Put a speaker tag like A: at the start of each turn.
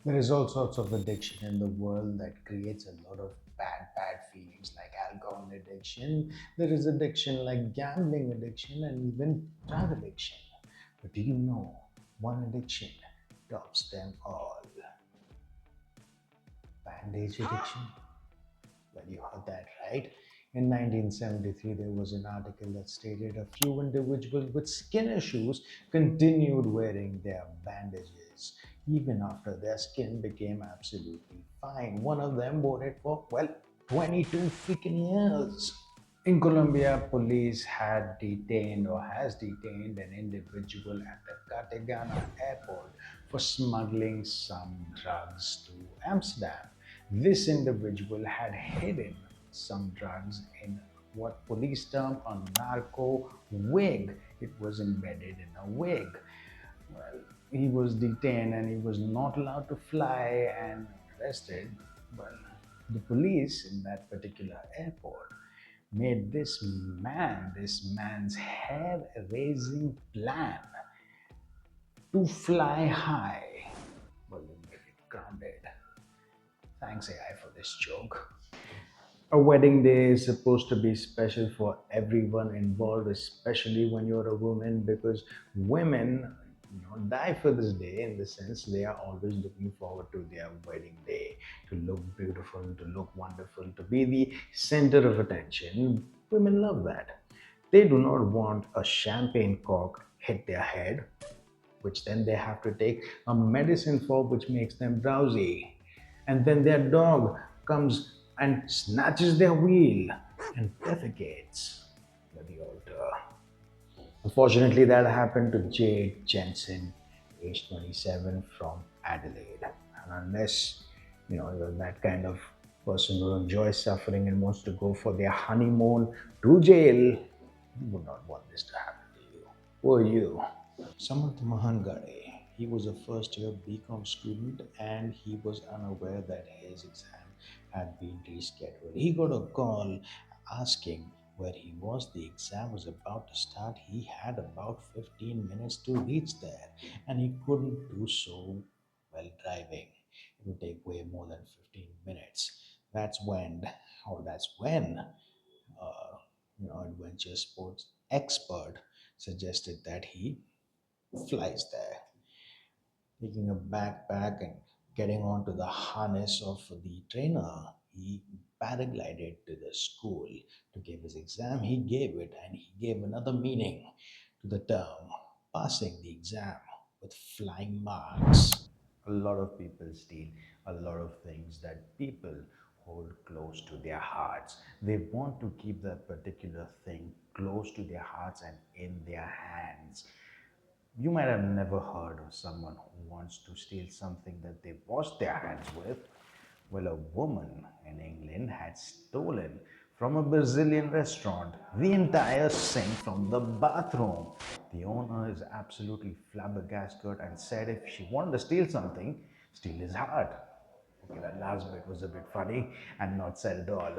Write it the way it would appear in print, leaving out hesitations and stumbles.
A: There is all sorts of addiction in the world that creates a lot of bad feelings, like alcohol addiction. There is addiction like gambling addiction and even drug addiction. But do you know one addiction tops them all? Bandage addiction. Well, you heard that right. In 1973, there was an article that stated a few individuals with skin issues continued wearing their bandages even after their skin became absolutely fine. One of them wore it for, well, 22 freaking years. In Colombia, police had detained or has detained an individual at the Cartagena airport for smuggling some drugs to Amsterdam. This individual had hidden some drugs in what police term a narco wig. It was embedded in a wig. Well, he was detained and he was not allowed to fly and arrested. Well, the police in that particular airport made this man's hair raising plan to fly high. Well, they made it grounded. Thanks, AI, for this joke. A wedding day is supposed to be special for everyone involved, especially when you're a woman, because women, die for this day in the sense they are always looking forward to their wedding day, to look beautiful, to look wonderful, to be the center of attention. Women love that. They do not want a champagne cork hit their head, which then they have to take a medicine for, which makes them drowsy. And then their dog comes and snatches their wheel and defecates at the altar. Unfortunately, that happened to Jade Jensen, age 27, from Adelaide. And unless you're that kind of person who enjoys suffering and wants to go for their honeymoon to jail, you would not want this to happen to you. Who are you? Samarth Mahangade. He was a first year BCom student and he was unaware that his exam had been rescheduled. He got a call asking where he was. The exam was about to start. He had about 15 minutes to reach there and he couldn't do so while driving. It would take way more than 15 minutes. That's when adventure sports expert suggested that he flies there, taking a backpack and getting onto the harness of the trainer. He paraglided to the school to give his exam. He gave it and he gave another meaning to the term, passing the exam with flying marks. A lot of people steal a lot of things that people hold close to their hearts. They want to keep that particular thing close to their hearts and in their hands. You might have never heard of someone who wants to steal something that they wash their hands with. Well, a woman in England had stolen from a Brazilian restaurant the entire sink from the bathroom. The owner is absolutely flabbergasted and said if she wanted to steal something, steal his heart. Okay, that last bit was a bit funny and not said at all.